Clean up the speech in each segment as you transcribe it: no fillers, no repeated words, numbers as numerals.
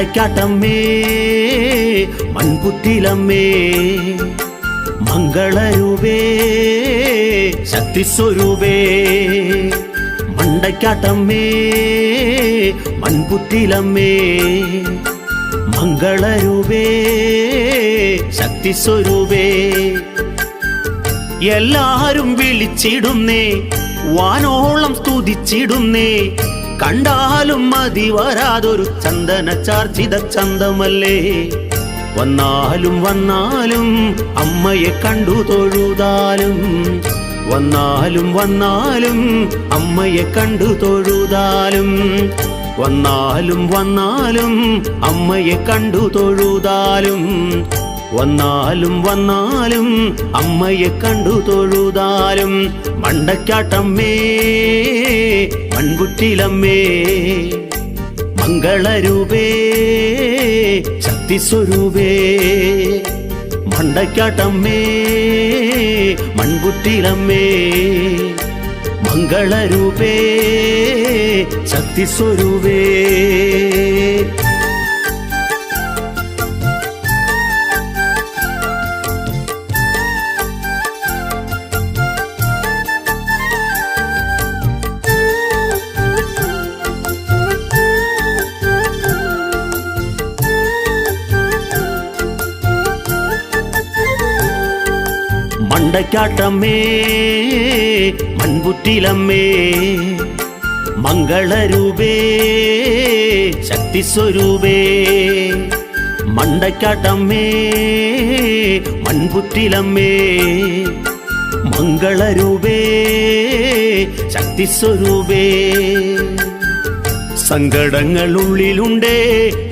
മണ്ടയ്ക്കാട്ടമ്മേ മൺപുറ്റിലമ്മേ മംഗളരൂപേ ശക്തിസ്വരൂപേ മണ്ടയ്ക്കാട്ടമ്മേ മൺപുറ്റിലമ്മേ മംഗളരൂപേ ശക്തിസ്വരൂപേ എല്ലാരും വിളിച്ചിടുന്നേ വാനോളം സ്തുതിച്ചിടുന്നേ കണ്ടാലും മതി വരാതൊരു ചന്ദന ചാർജിത ചന്തമല്ലേ വന്നാലും വന്നാലും അമ്മയെ കണ്ടു തൊഴുതാലും വന്നാലും വന്നാലും അമ്മയെ കണ്ടു തൊഴുതാലും വന്നാലും വന്നാലും അമ്മയെ കണ്ടു തൊഴുതാലും വന്നാലും വന്നാലും അമ്മയെ കണ്ടു തൊഴുതാലും മണ്ടയ്ക്കാട്ടമ്മേ മൺപുറ്റിലമ്മേ മംഗളരൂപേ ശക്തിസ്വരൂപേ മണ്ടയ്ക്കാട്ടമ്മേ മൺപുറ്റിലമ്മേ മംഗളരൂപേ ശക്തിസ്വരൂപേ മണ്ടയ്ക്കാട്ടമ്മേ മൺപുറ്റിലമ്മേ മംഗളരൂപേ ശക്തിസ്വരൂപേ മണ്ടയ്ക്കാട്ടമ്മേ മൺപുറ്റിലമ്മേ മംഗളരൂപേ ശക്തിസ്വരൂപേ സങ്കടങ്ങളുള്ളിലുണ്ടേ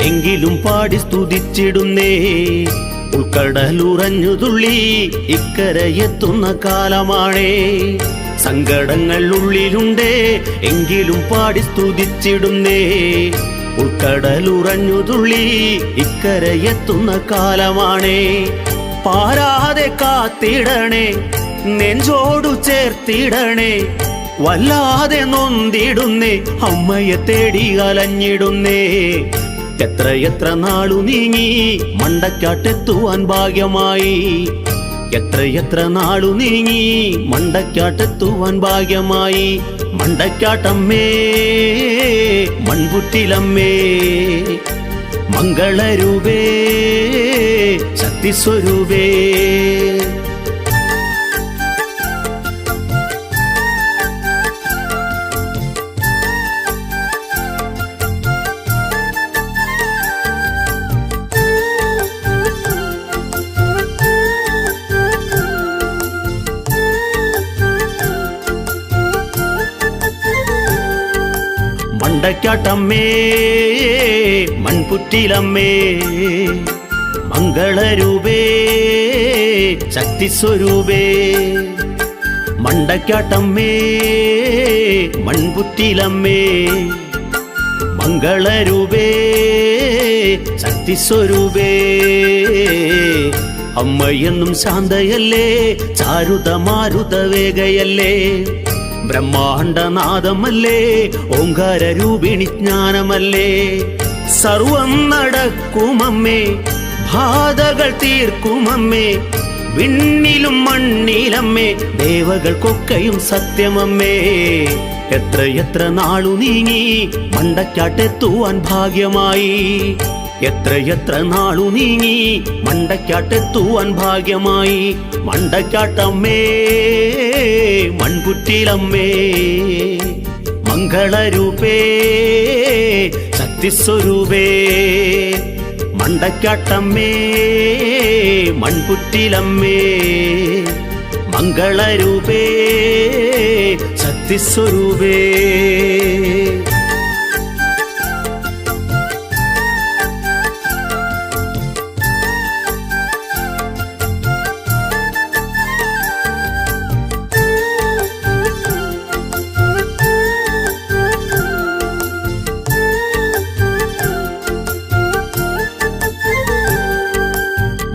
എങ്കിലും പാടി സ്തുതിച്ചിടുന്നേ ഉൾക്കടലുറഞ്ഞു തുള്ളി ഇക്കരയെത്തുന്ന കാലമാണേ സങ്കടങ്ങൾ ഉള്ളിലുണ്ടേ എങ്കിലും പാടി സ്തുതിച്ചിടുന്നേ ഉൾക്കടലുറഞ്ഞു തുള്ളി ഇക്കരയെത്തുന്ന കാലമാണേ പാരാതെ കാത്തിടണേ നെഞ്ചോടു ചേർത്തിടണേ വല്ലാതെ നൊന്തിടുന്നേ അമ്മയെ തേടി അലഞ്ഞിടുന്നേ എത്ര നാളു നീങ്ങി മണ്ടയ്ക്കാട്ടെത്തുവാൻ ഭാഗ്യമായി എത്ര നാളു നീങ്ങി മണ്ടയ്ക്കാട്ടെത്തുവാൻ ഭാഗ്യമായി മണ്ടയ്ക്കാട്ടമ്മേ മൺപുറ്റിലമ്മേ മംഗളരൂപേ ശക്തിസ്വരൂപേ മണ്ടയ്ക്കാട്ടമ്മേ മൺപുറ്റിലമ്മേ മംഗളരൂപേ ശക്തിസ്വരൂപേ മണ്ടയ്ക്കാട്ടമ്മേ മൺപുറ്റിലമ്മേ മംഗളരൂപേ ശക്തിസ്വരൂപേ അമ്മയെന്നും ശാന്തയല്ലേ ചാരുത മാരുത വേഗയല്ലേ ബ്രഹ്മാണ്ഡനാദമല്ലേ ഓംകാരരൂപിണി ജ്ഞാനമല്ലേ സർവം നടക്കുമമ്മേ ബാധകൾ തീർക്കുമമ്മേ വിണ്ണിലും മണ്ണിലമ്മേ ദേവകൾക്കൊക്കെയും സത്യമമ്മേ എത്ര നാളു നീങ്ങി മണ്ടയ്ക്കാട്ടെത്തുവാൻ ഭാഗ്യമായി എത്ര നാളു നീങ്ങി മണ്ടയ്ക്കാട്ടെത്തുവാൻ ഭാഗ്യമായി മണ്ടയ്ക്കാട്ടമ്മേ മൺപുറ്റിലമ്മേ മംഗളരൂപേ ശക്തിസ്വരൂപേ മണ്ടയ്ക്കാട്ടമ്മേ മൺപുറ്റിലമ്മേ മംഗളരൂപേ ശക്തിസ്വരൂപേ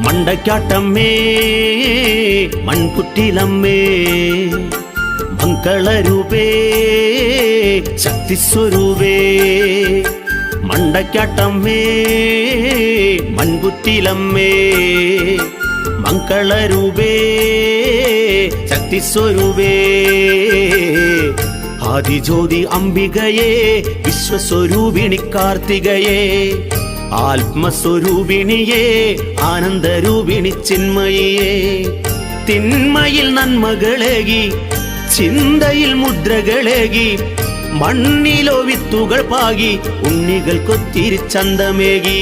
മണ്ടയ്ക്കാട്ടമ്മേ മൺപുറ്റിലമ്മേ മംഗളരൂപേ ശക്തിസ്വരൂപേ മണ്ടക്കാട്ടമ്മേ മൺപുറ്റിലമ്മേ മംഗളരൂപേ ശക്തിസ്വരൂപേ ആദിജ്യോതി അംബികയേ വിശ്വസ്വരൂപിണി കാർത്തികയേ ആത്മസ്വരൂപിണിയേ ആനന്ദരൂപിണി ചിന്മയിയേ തിന്മയിൽ നന്മകളേകി ചിന്തയിൽ മുദ്രകളേകി മണ്ണിലോ വിത്തുകൾ പാകി ഉണ്ണികൾക്കൊത്തിരി ചന്തമേകി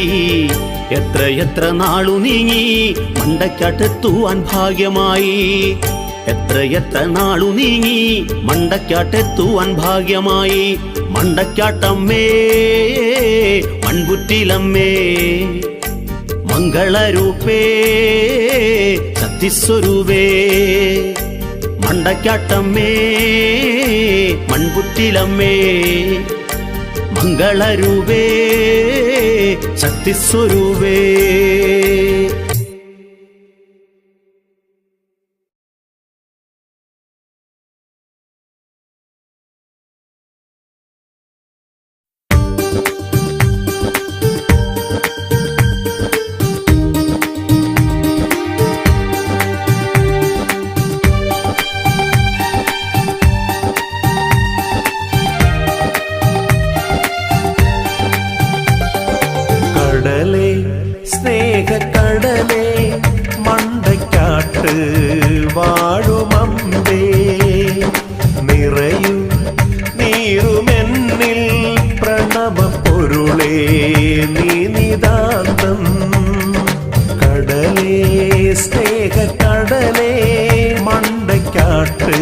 എത്ര എത്ര നാളു നീങ്ങി മണ്ടക്കാട്ടെത്തുവാൻ ഭാഗ്യമായി എത്ര എത്ര നാളു നീങ്ങി മണ്ടക്കാട്ടെത്തുവാൻ ഭാഗ്യമായി മണ്ടക്കാട്ടമ്മേ മൺപുറ്റിലമ്മേ മംഗളരൂപേ ശക്തിസ്വരൂപേ മണ്ടക്കാട്ടമ്മേ മൺപുറ്റിലമ്മേ മംഗളരൂപേ ശക്തിസ്വരൂപേ സ്നേഹക്കടലേ മണ്ടക്കാട്ട് വാഴുമമ്പേ നിറയൂ നീറുമെന്നിൽ പ്രണവപ്പൊരുളേ നീ നിതാന്തം കടലേ സ്നേഹക്കടലേ മണ്ടക്കാട്ട്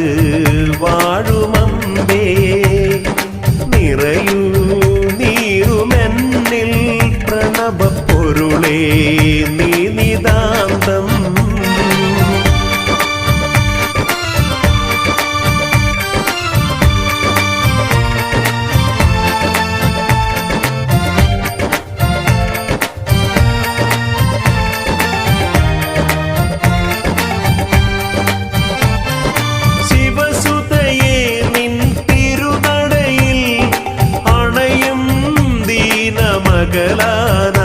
വാഴുമമ്പേ നിറയൂ നീറുമെന്നിൽ പ്രണവപ്പൊരുളേ നീ നിതാന്തം ശിവസുതയേ നിൻ തിരുനടയിൽ അണയും ദീനമകളാന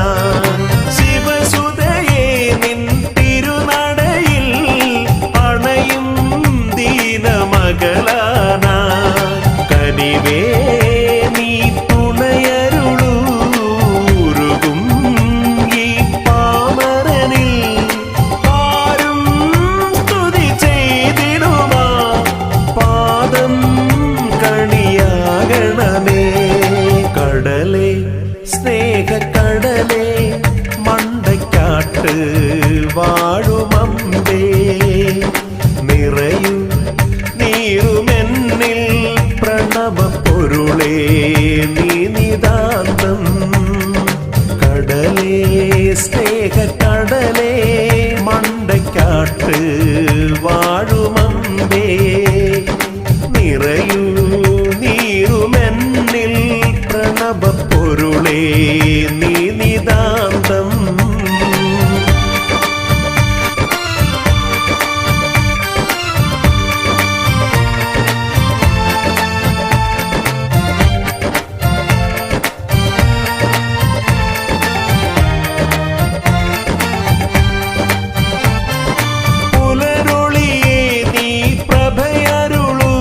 ശിവസുതയേ നിൻ തിരുനടയിൽ അണയും ദീനമകളാന കനിവേ നീ തുണയരുളൂരുകും ഈ പാമരനിൽ ആരും സ്തുതി ചെയ്തിടുവാ പാദം കണിയാകണമേ കടലേ സ്നേഹക്കടലേ മണ്ടക്കാട്ട് വാഴുമമ്പേ നിറയൂ നീറുമെന്നിൽ പ്രണവപ്പൊരുളേ നീ നിതാന്തം കടലേ സ്നേഹക്കടലേ മണ്ടക്കാട്ട് വാഴുമമ്പേ നിറയൂ നീറുമെന്നിൽ പ്രണവപ്പൊരുളേ നീ നിതാന്തം പുലരൊളിയേ നീ പ്രഭയരുളൂ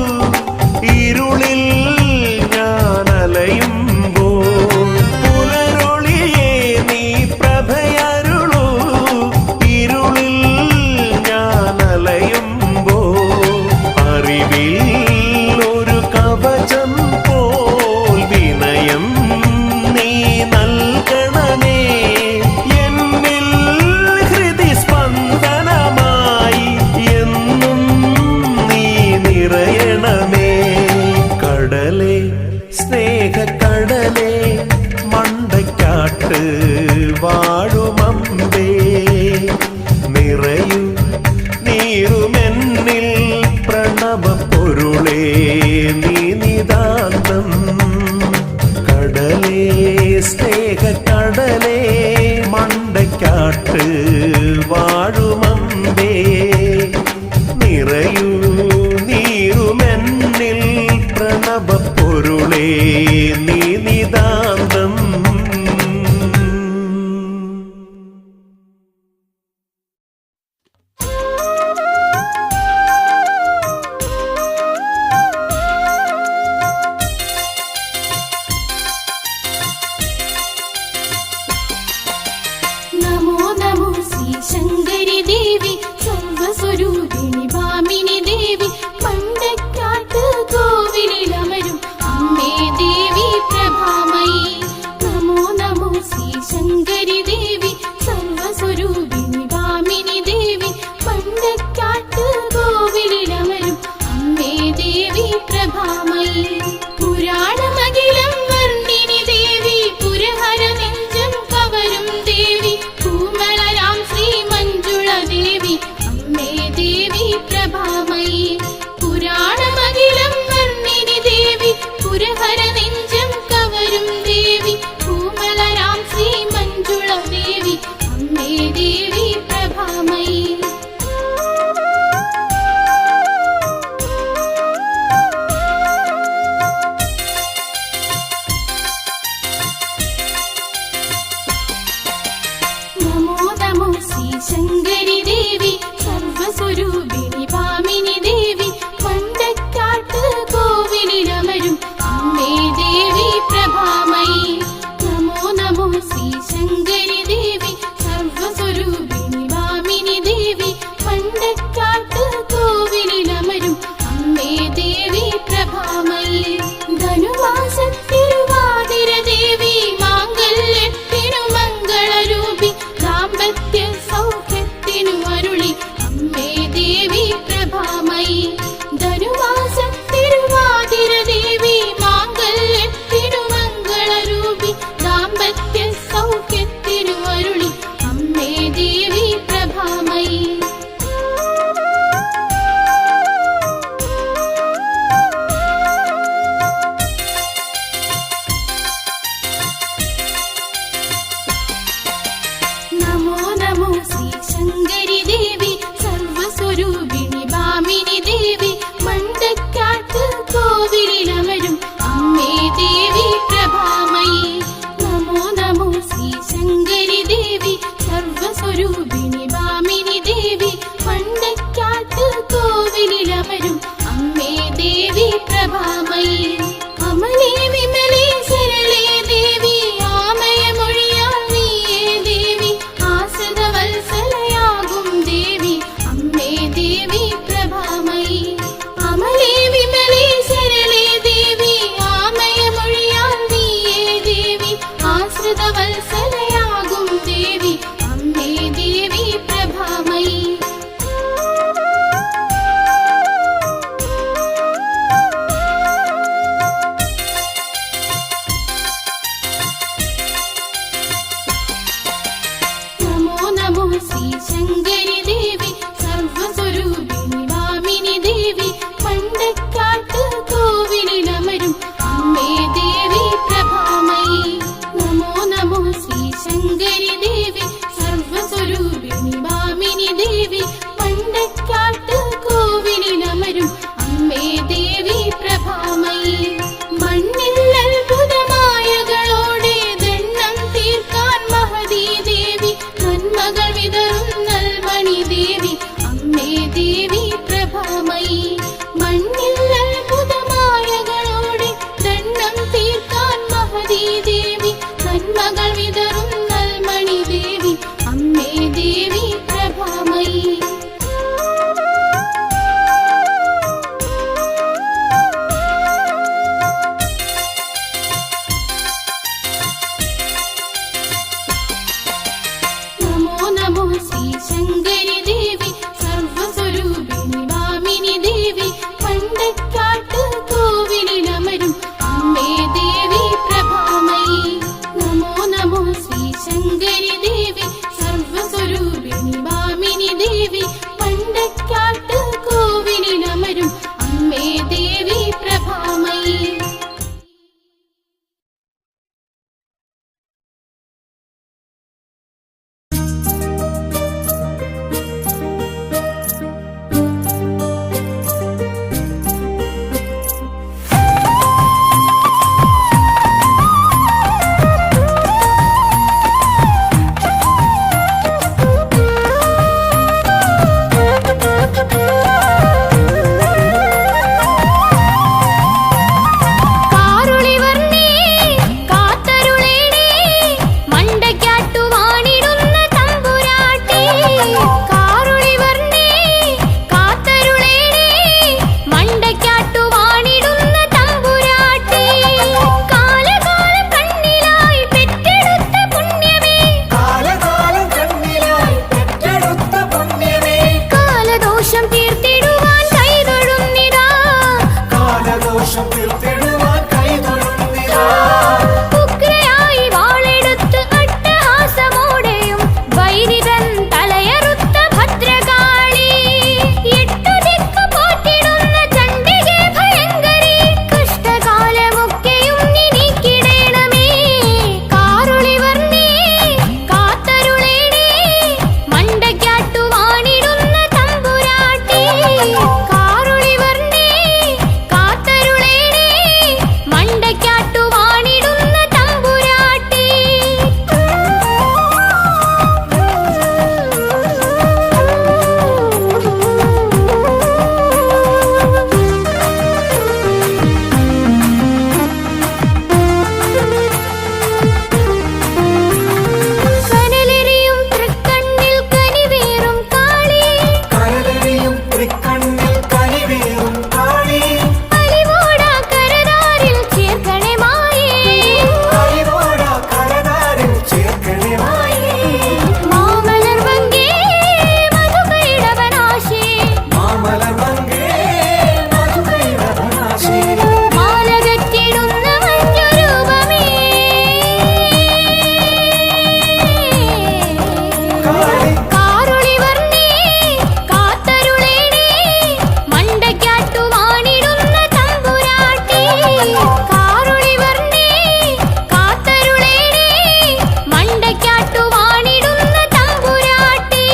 ഇരുളിൽ ഞാനലയുമ്പോൾ പുലരൊളിയേ നീ പ്രഭയരുളൂ ഇരുളിൽ ഞാനലയുമ്പോൾ അറിവിൽ ഒരു കവചം പോൽ വിനയം നീ നൽകണമേ എന്നിൽ ഹൃദിസ്പന്ദനമായി എന്നും നീ നിറയണമേ കടലേ സ്നേഹക്കടലേ മണ്ടക്കാട്ട് വാഴുമമ്പേ നിറയൂ നീറുമെന്നിൽ പ്രണവപ്പൊരുളേ നീ നിതാന്തം കടലേ സ്നേഹക്കടലേ മണ്ടക്കാട്ട് വാഴുമമ്പേ നിറയൂ നീറുമെന്നിൽ പ്രണവപ്പൊരുളേ നീ നിതാന്തം തീർത്തിടുവാൻ കൈതൊഴുന്നിതാ. ഉഗ്രയായി വാളെടുത്ത് അട്ടഹാസമോടെയും വൈരിതൻ തലയറുത്ത ഭദ്രകാളി. എട്ടു ദിക്കു പോറ്റിടുന്ന ചണ്ഡികേ ഭയങ്കരി. കഷ്ടകാലമൊക്കെയും നീ നീക്കിടേണമേ. കാരുളിവർണ്ണേ കാത്തരുളേണേ. മണ്ടയ്ക്കാട്ടു വാണിടുന്ന തമ്പുരാട്ടി. കാരുളിവർണ്ണേ കാത്തരുളേണേ. മണ്ടയ്ക്കാട്ടു വാണിടുന്ന തമ്പുരാട്ടി. കനലെറിയും തൃക്കണ്ണിൽ കനിവേറും കാളി. കരളെറിയും തൃക്കണ്ണിൽ കനിവേറും കാളി. അലിവോടാ കരതാരിൽ ചേർക്കണേ മായേ. കൈവോട കരതാരിൽ ചേർക്കണേ മായേ. മാമലർ വങ്കേ മധുകൈടവനാശേ. മാമലമങ്കേ മധുകൈടവനാശേ. മാലകറ്റിടുന്ന മഞ്ജുരൂപമേ. കാളി കാരുളിവർണ്ണേ കാത്തരുളേണേ. മണ്ടയ്ക്കാട്ടു വാണിടുന്ന തമ്പുരാട്ടി. കാരുളിവർണ്ണേ കാത്തരുളേണേ. മണ്ടയ്ക്കാട്ടു വാണിടുന്ന തമ്പുരാട്ടി.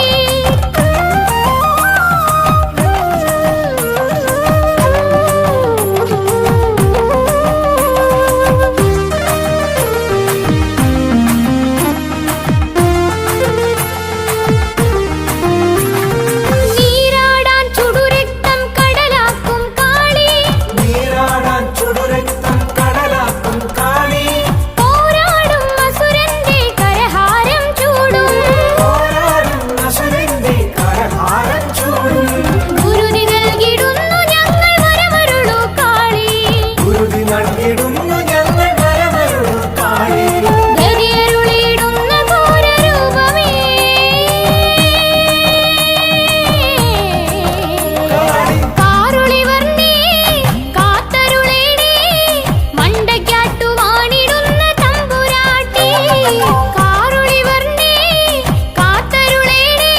നീരാടാൻ ചുടുരക്തം കടലാക്കും കാളി. നീരാടാൻ ചുടുരക്തം കടലാക്കും കാളി. പോരാടും അസുരന്റെ കരഹാരം ചൂടും. പോരാടും അസുരന്റെ കരഹാരം ചൂടും. ഗുരുതി നൽകിടുന്നു ഞങ്ങൾ വരമരുളു കാളി. ഗുരുതി നൽകിടുന്നു ഞങ്ങൾ വരമരുളു കാളി. ഗതിയരുളിടുന്ന ഘോരരൂപമേ. കാളി കാരുളിവർണ്ണേ കാത്തരുളേണേ. മണ്ടയ്ക്കാട്ടു വാണിടുന്ന തമ്പുരാട്ടി. കാരുളിവർണ്ണേ കാത്തരുളേണേ.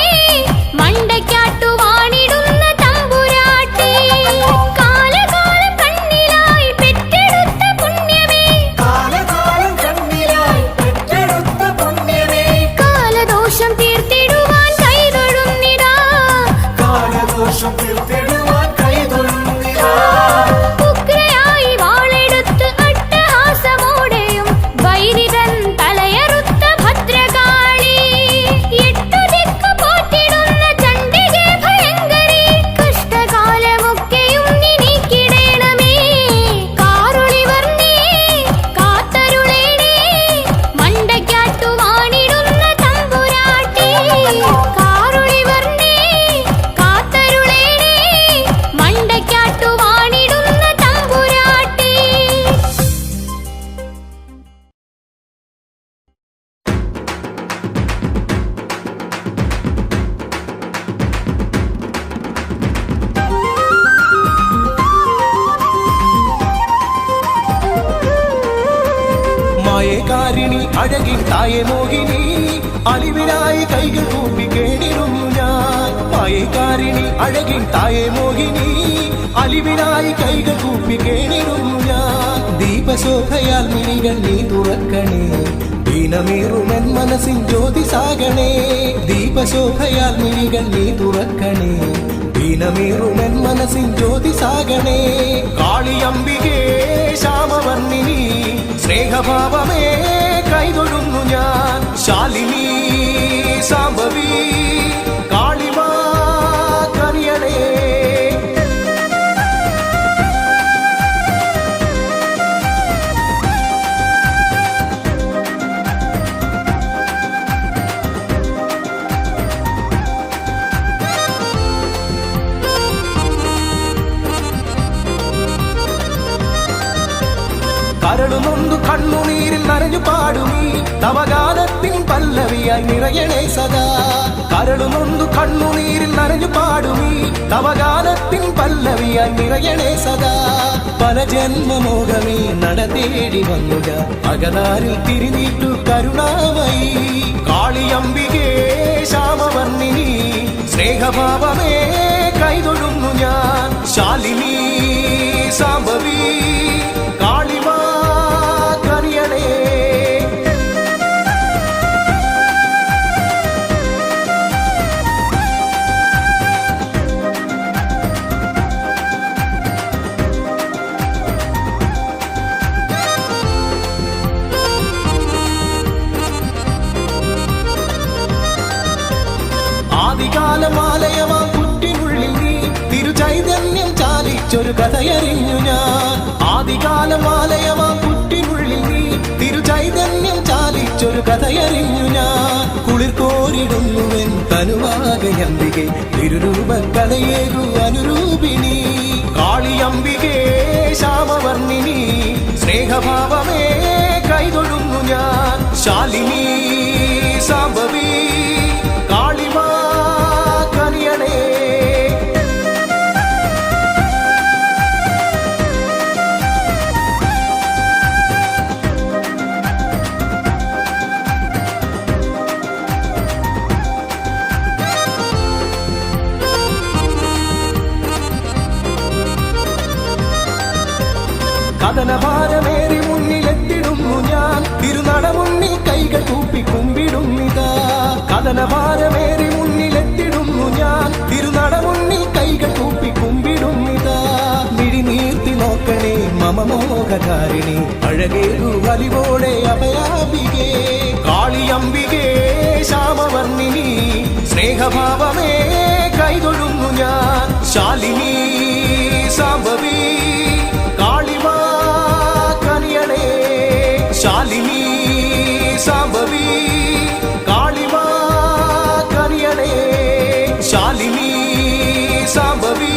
മണ്ടയ്ക്കാട്ടു വാണിടുന്ന തമ്പുരാട്ടി. കാലകാലം കണ്ണിലായി പെറ്റെടുത്ത പുണ്യമേ. കാലകാലം കണ്ണിലായി പെറ്റെടുത്ത പുണ്യമേ. കാലദോഷം തീർത്തിടുവാൻ കൈതൊഴുന്നിതാ. കാലദോഷം തീർത്തിടുവാൻ കൈതൊഴുന്നിതാ. ഉഗ്രയായി വാളെടുത്ത് അട്ടഹാസമോടെയും വൈരിതൻ തലയറുത്ത ഭദ്രകാളി. എട്ടു ദിക്കു പോറ്റിടുന്ന ചണ്ഡികേ ഭയങ്കരി. കഷ്ടകാലമൊക്കെയും നീ നീക്കിടേണമേ. കാരുളിവർണ്ണേ കാത്തരുളേണേ. മണ്ടയ്ക്കാട്ടു വാണിടുന്ന തമ്പുരാട്ടി. കാരുളിവർണ്ണേ കാത്തരുളേണേ. മണ്ടയ്ക്കാട്ടു വാണിടുന്ന തമ്പുരാട്ടി. മായകാരിണി അഴകിൻ തായെ മോഹിനി അലിവിനായി കൈകൾ കൂപ്പി കേണിരുന്നു ഞാൻ. മായകാരിണി അഴകിൻ തായെ മോഹിനി അലിവിനായി കൈകൾ കൂപ്പി കേണിരുന്നു ഞാൻ. ദീപശോഭയാൽ മിഴികൾ നീ തുറക്കണേ. ദീനമേറുമെൻ മനസ്സിൻ ജ്യോതി സാഗണേ. ദീപശോഭയാൽ മിഴികൾ നീ തുറക്കണേ. ദീനമേറുമെൻ മനസ്സിൻ ജ്യോതി സാഗണേ. കാളിയംബികേ ശ്യാമവർണ്ണിനി സ്നേഹഭാവമേ കൈതൊഴുന്നു ഞാൻ. ശാലിനി സാംബവി കാളിമാ കനിയണേ. കരളുമൊന്നു കണ്ണുനീരിൽ നനഞ്ഞു പാടുമീ നവഗാനത്തിൻ പല്ലവിയായി നിറയണേ സദാ. കരളുമൊന്നു കണ്ണുനീരിൽ നനഞ്ഞു പാടുമീ നവഗാനത്തിൻ പല്ലവിയായി നിറയണേ സദാ. പല ജന്മമോഹമേ നട തേടി വന്നുക അകതാരിൽ തിരിനീട്ടു കരുണാമയി. കാളിയംബികേ ശ്യാമവർണ്ണിനി സ്നേഹഭാവമേ കൈതൊഴുന്നു ഞാൻ. ശാലിനി സാംബവി കാളിമാ കനിയണേ. ആദികാലമാലയമാ കുറ്റിനുള്ളിൽ നീ തിരുചൈതന്യം ചാലിച്ചൊരു കഥയറിഞ്ഞു ഞാൻ. ആദികാലമാലയമാ കുറ്റിനുള്ളിൽ നീ തിരുചൈതന്യം ചാലിച്ചൊരു കഥയറിഞ്ഞു ഞാൻ. കുളിർ കോരിടുന്നുവൻ തനുവാകയംബികെ തിരുരൂപക്കലയേകു അനുരൂപിണി. കാളിയംബികേ ശ്യാമവർണ്ണിനി സ്നേഹഭാവമേ കൈതൊഴുന്നു ഞാൻ. ശാലിനി സാംബവി കാളിമാ കനിയണേ. കഥനഭാരമേറി മുന്നിലെത്തിടുന്നു ഞാൻ. തിരുനടമുന്നിൽ കൈകൾ കൂപ്പി കുമ്പിടുന്നിതാ. കഥനഭാരമേറി മുന്നിലെത്തിടുന്നു ഞാൻ. തിരുനടമുന്നിൽ കൈകൾ കൂപ്പി കുമ്പിടുന്നിതാ. മിഴിനീർത്തി നോക്കണേ മമ മോഹകാരിണി അഴകേറു വലിവോടെ അഭയാംബികേ. കാളിയംബികേ ശ്യാമവർണ്ണിനി സ്നേഹഭാവമേ കൈതൊഴുന്നു ഞാൻ. ശാലിനി സാംബവി കാളിമാ കനിയണേ. ശാലിനി സാംബവി കാളിമാ കനിയണേ. ശാലിനി സാംബവി